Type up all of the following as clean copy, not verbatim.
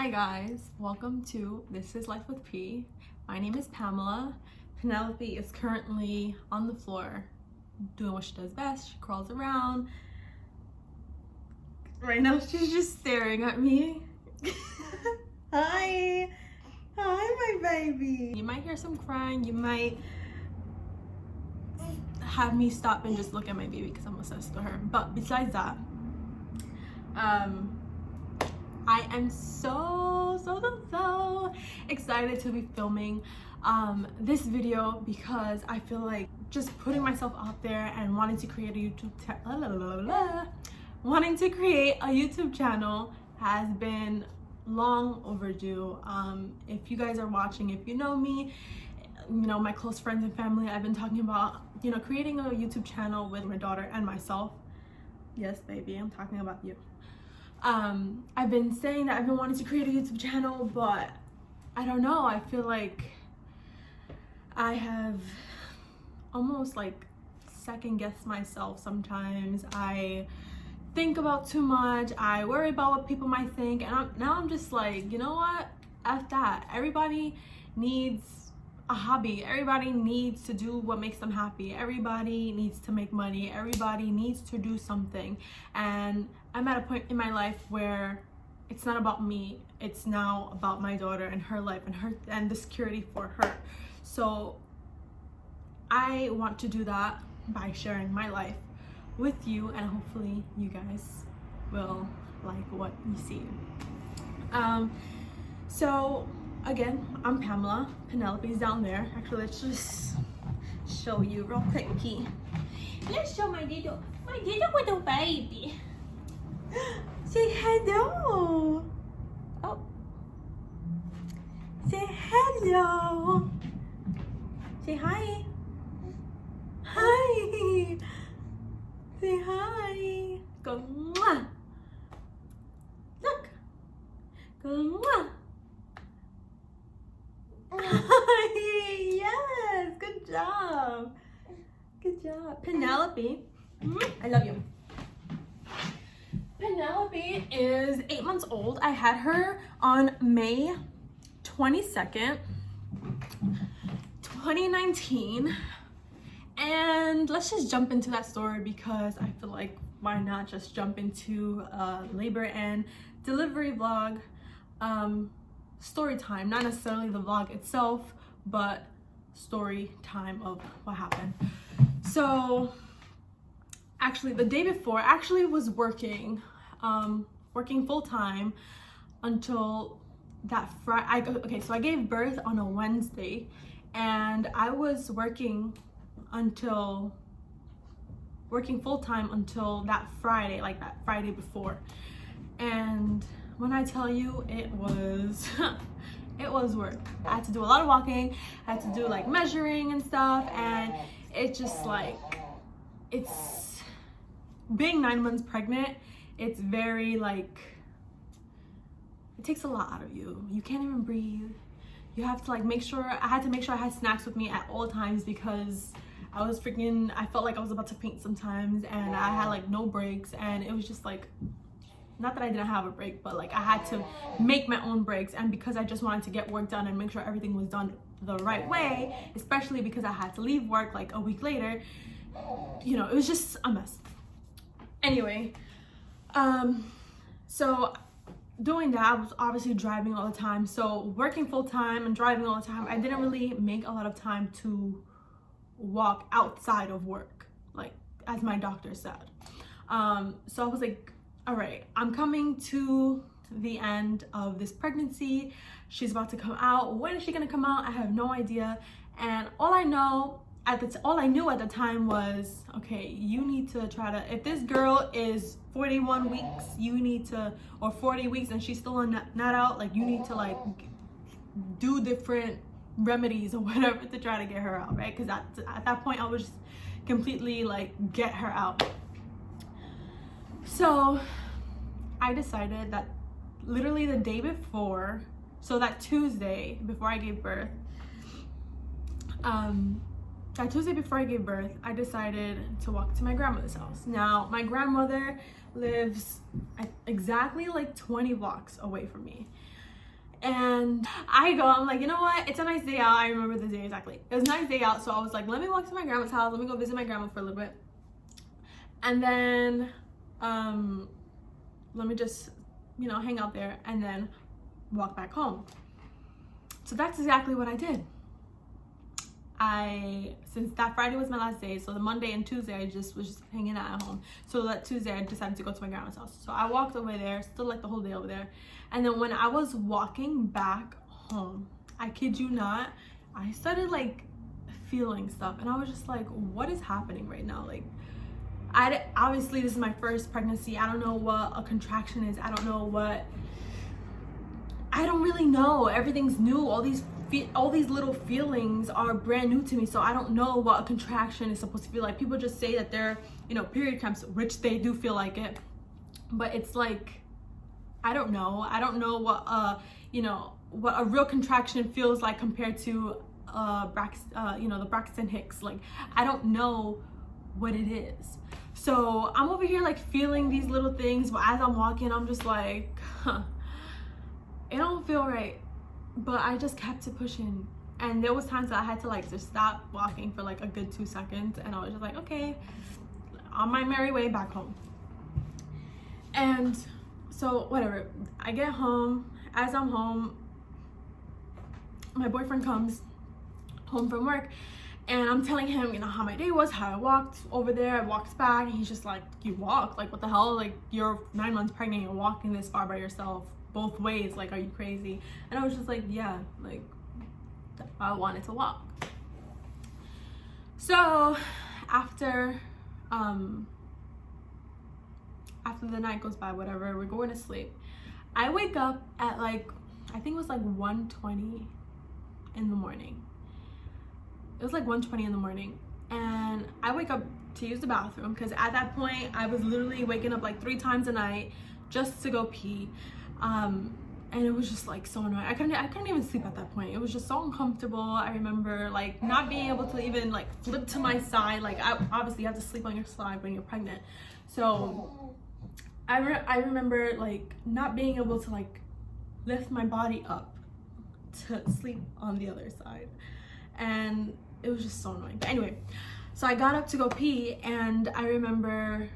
Hi guys, welcome to This is Life with P. My name is Pamela. Penelope is currently on the floor doing what she does best. She crawls around. Right now she's just staring at me. Hi! Hi my baby! You might hear some crying, you might have me stop and just look at my baby because I'm obsessed with her. But besides that, I am so excited to be filming this video because I feel like just putting myself out there and wanting to create a YouTube channel has been long overdue. If you guys are watching, if you know me, you know my close friends and family, I've been talking about, you know, creating a YouTube channel with my daughter and myself. Yes, baby, I'm talking about you. I've been saying that I've been wanting to create a YouTube channel, but I don't know, I feel like I have almost like second guessed myself sometimes. I think about too much, I worry about what people might think, and now I'm just like, you know what, F that. Everybody needs a hobby, everybody needs to do what makes them happy, everybody needs to make money, everybody needs to do something. And I'm at a point in my life where it's not about me, it's now about my daughter and her life and the security for her. So I want to do that by sharing my life with you, and hopefully you guys will like what you see. So again, I'm Pamela. Penelope's down there. Actually, let's just show you real quick, P. Let's show my little baby. Say hello. Oh. Say hello. Say hi. Hi. Say hi. Go mwah. Look. Go mwah. Yes, good job. Good job. Penelope, I love you. Penelope is 8 months old. I had her on May 22nd, 2019. And let's just jump into that story because I feel like why not just jump into labor and delivery vlog. Story time, not necessarily the vlog itself, but story time of what happened. So actually the day before, I actually was working full-time until that Friday. Okay, so I gave birth on a Wednesday and I was working full-time until that Friday, like that Friday before. And when I tell you, it was it was work. I had to do a lot of walking, I had to do like measuring and stuff, and it just like, it's being 9 months pregnant, it's very like, it takes a lot out of you. You can't even breathe. You have to like make sure, I had to make sure I had snacks with me at all times because I felt like I was about to faint sometimes, and I had like no breaks, and it was just like, not that I didn't have a break, but like I had to make my own breaks. And because I just wanted to get work done and make sure everything was done the right way, especially because I had to leave work like a week later, you know, it was just a mess. Anyway, so doing that, I was obviously driving all the time. So working full time and driving all the time, I didn't really make a lot of time to walk outside of work, like as my doctor said. So I was like, all right, I'm coming to the end of this pregnancy. She's about to come out. When is she gonna come out? I have no idea. And all I knew at the time was, okay, you need to try to, if this girl is 41 weeks, you need to, or 40 weeks and she's still not out, like you need to like do different remedies or whatever to try to get her out, right? Because at that point I was just completely like, get her out. So I decided that literally the day before, so that Tuesday before I gave birth, I decided to walk to my grandmother's house. Now, my grandmother lives exactly like 20 blocks away from me. And I'm like, you know what? It's a nice day out. I remember the day exactly. It was a nice day out. So I was like, let me walk to my grandma's house. Let me go visit my grandma for a little bit. And then, let me just, hang out there and then walk back home. So that's exactly what I did. Since that Friday was my last day, so the Monday and Tuesday I was just hanging out at home. So that Tuesday I decided to go to my grandma's house. So I walked over there, still like the whole day over there. And then when I was walking back home, I kid you not, I started like feeling stuff, and I was just like, what is happening right now? Like, obviously this is my first pregnancy. I don't know what a contraction is. I don't really know. Everything's new. All these little feelings are brand new to me, so I don't know what a contraction is supposed to feel like. People just say that they're, period cramps, which they do feel like it, but it's like, I don't know what what a real contraction feels like compared to the Braxton Hicks. Like, I don't know what it is. So I'm over here like feeling these little things, but as I'm walking, I'm just like, it don't feel right. But I just kept it pushing, and there was times that I had to like just stop walking for like a good 2 seconds, and I was just like, okay, on my merry way back home. And so whatever, I get home. As I'm home, my boyfriend comes home from work, and I'm telling him, how my day was, how I walked over there. I walked back, and he's just like, you walked? Like, what the hell? Like, you're 9 months pregnant, you're walking this far by yourself, both ways. Like, are you crazy? And I was just like, yeah, like, I wanted to walk. So after the night goes by, whatever, we're going to sleep. I wake up at like, I think it was like 1:20 in the morning. It was like 1:20 in the morning, and I wake up to use the bathroom, because at that point I was literally waking up like 3 times a night just to go pee. And it was just like so annoying. I couldn't even sleep at that point. It was just so uncomfortable. I remember like not being able to even like flip to my side. Like, obviously you have to sleep on your side when you're pregnant. So I remember like not being able to like lift my body up to sleep on the other side, and it was just so annoying. But anyway, so I got up to go pee, and I remember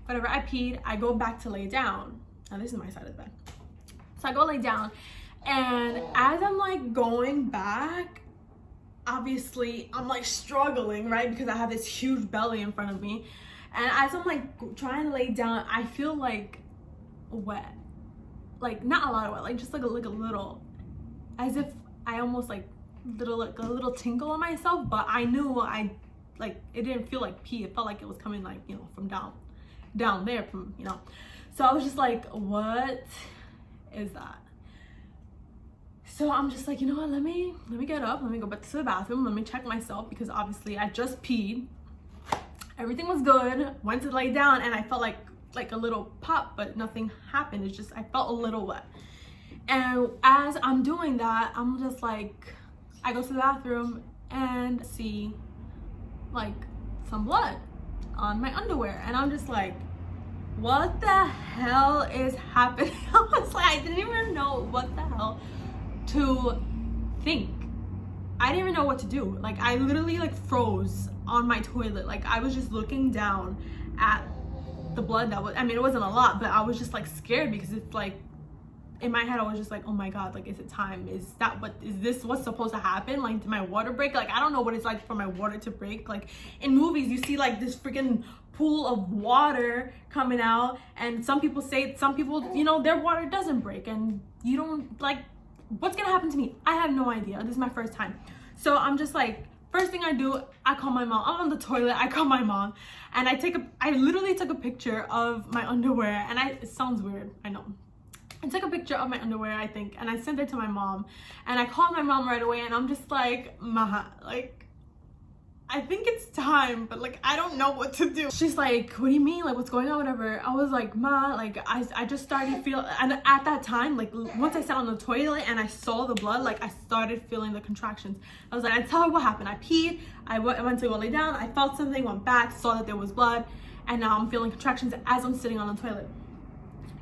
whatever, I peed, I go back to lay down. Now this is my side of the bed. So I go lay down, and as I'm like going back, obviously I'm like struggling, right? Because I have this huge belly in front of me. And as I'm like trying to lay down, I feel like wet. Like, not a lot of wet, like just like a little, as if I almost like a little tingle on myself, but I knew it didn't feel like pee. It felt like it was coming like, from down there from, So I was just like, what is that? So I'm just like, you know what, let me get up, let me go back to the bathroom, let me check myself, because obviously I just peed. Everything was good. Went to lay down, and I felt like a little pop, but nothing happened. It's just I felt a little wet. And as I'm doing that, I'm just like, I go to the bathroom and see like some blood on my underwear, and I'm just like, what the hell is happening? I was like, I didn't even know what the hell to think. I didn't even know what to do. Like, I literally like froze on my toilet. Like, I was just looking down at the blood that was, I mean, it wasn't a lot, but I was just like scared, because it's like, in my head I was just like, oh my god, like, is it time? Is this what's supposed to happen? Like, did my water break? Like, I don't know what it's like for my water to break. Like, in movies you see like this freaking pool of water coming out, and some people their water doesn't break, and you don't, like, what's gonna happen to me? I have no idea. This is my first time. So I'm just like, first thing I do, I call my mom. I'm on the toilet, I call my mom, and I literally took a picture of my underwear, and it sounds weird, I know. I took a picture of my underwear, I think, and I sent it to my mom, and I called my mom right away, and I'm just like, Ma, like, I think it's time, but like, I don't know what to do. She's like, what do you mean? Like, what's going on? Whatever. I was like, Ma, like, I just started feeling, and at that time, like, once I sat on the toilet and I saw the blood, like, I started feeling the contractions. I was like, I tell her what happened. I peed, I went to go lay down, I felt something, went back, saw that there was blood, and now I'm feeling contractions as I'm sitting on the toilet.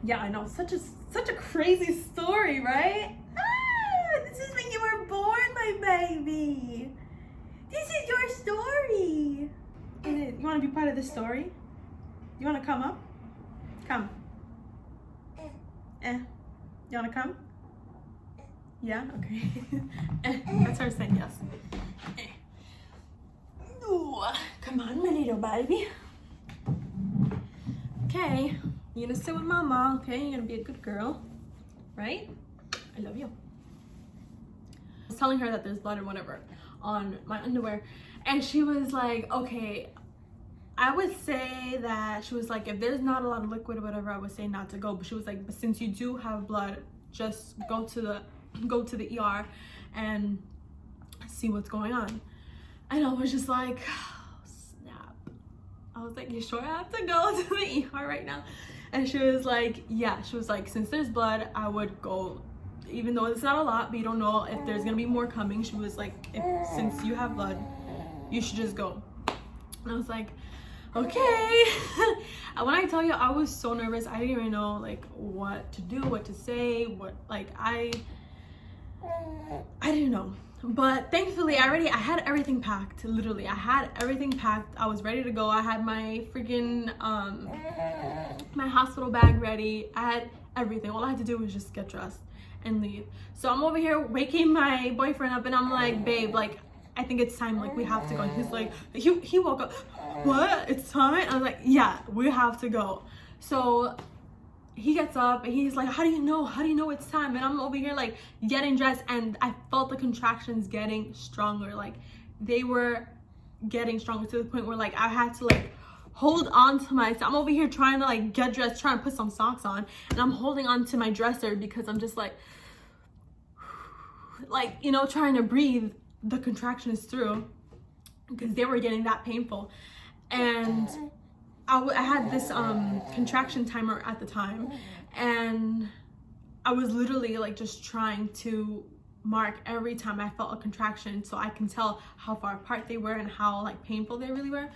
Yeah, I know, such a such a crazy story, right? Ah, this is when you were born, my baby. This is your story. You want to be part of the story? You want to come up? Come. You want to come? Yeah? Okay. That's her saying yes. Ooh, come on, my little baby. Okay, you're gonna sit with mama, okay? You're gonna be a good girl, right? I love you. I was telling her that there's blood or whatever on my underwear, and she was like, okay, I would say that, she was like, if there's not a lot of liquid or whatever, I would say not to go. But she was like, but since you do have blood, just go to the ER and see what's going on. And I was just like, oh, snap. I was like, you sure I have to go to the ER right now? And she was like, yeah. She was like, since there's blood, I would go, even though it's not a lot, but you don't know if there's gonna be more coming. She was like, since you have blood, you should just go. And I was like, okay. And when I tell you, I was so nervous. I didn't even know like what to do, what to say, what, like I didn't know. But thankfully I had everything packed. Literally, I had everything packed. I was ready to go. I had my freaking my hospital bag ready. I had everything. All I had to do was just get dressed and leave. So I'm over here waking my boyfriend up, and I'm like, babe, like, I think it's time, like we have to go. And he's like, he woke up, what, it's time? I was like, yeah, we have to go. So he gets up and he's like, how do you know it's time? And I'm over here like getting dressed, and I felt the contractions getting stronger. Like they were getting stronger to the point where like I had to like hold on to myself. I'm over here trying to like get dressed, trying to put some socks on, and I'm holding on to my dresser because I'm just like, you know, trying to breathe the contractions through because they were getting that painful. And I had this contraction timer at the time, and I was literally like just trying to mark every time I felt a contraction so I can tell how far apart they were and how like painful they really were,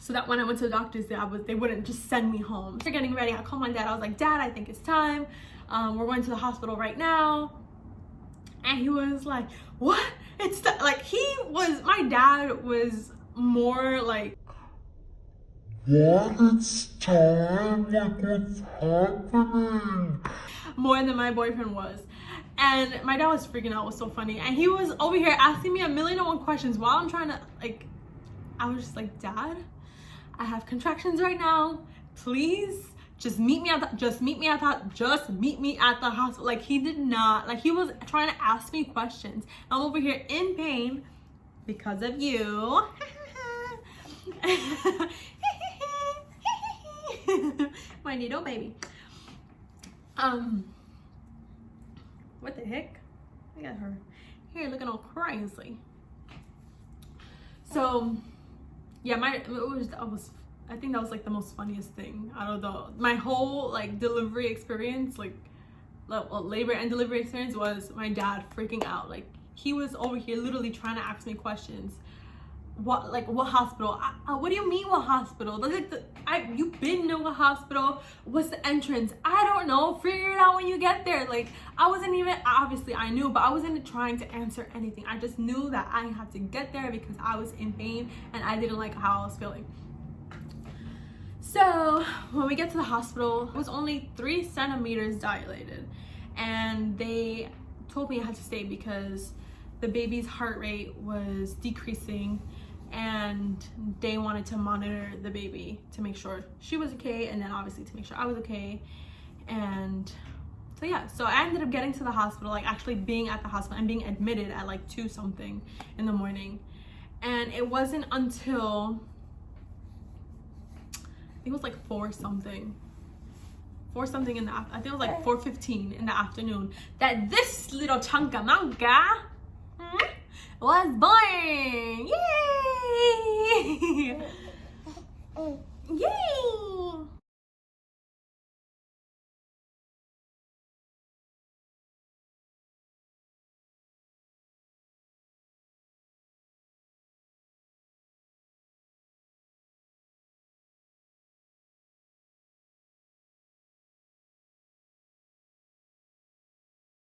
so that when I went to the doctors, they wouldn't just send me home. They're getting ready. I called my dad. I was like, Dad, I think it's time. We're going to the hospital right now. And he was like, what? It's like, my dad was more like, what? It's time? Like, what's happening? More than my boyfriend was. And my dad was freaking out. It was so funny. And he was over here asking me 1,000,001 questions while I'm trying to, like, I was just like, Dad, I have contractions right now. Please just meet me at the hospital. Like, he did not, like, he was trying to ask me questions. I'm over here in pain because of you. My little baby. What the heck? Look at her hair looking all crazy. So yeah, I think that was like the most funniest thing out of my whole like delivery experience, like labor and delivery experience, was my dad freaking out. Like he was over here literally trying to ask me questions. What hospital? What do you mean what hospital? You've been to a hospital. What's the entrance? I don't know. Figure it out when you get there. Like I wasn't even, obviously I knew, but I wasn't trying to answer anything. I just knew that I had to get there because I was in pain and I didn't like how I was feeling. So when we get to the hospital, it was only 3 centimeters dilated, and they told me I had to stay because the baby's heart rate was decreasing, and they wanted to monitor the baby to make sure she was okay, and then obviously to make sure I was okay. And so yeah, so I ended up getting to the hospital, like actually being at the hospital and being admitted at like 2 something in the morning. And it wasn't until I think it was like 4 something in the, I think it was like 4:15 in the afternoon, that this little chunkamanka was born. Yay! Yay!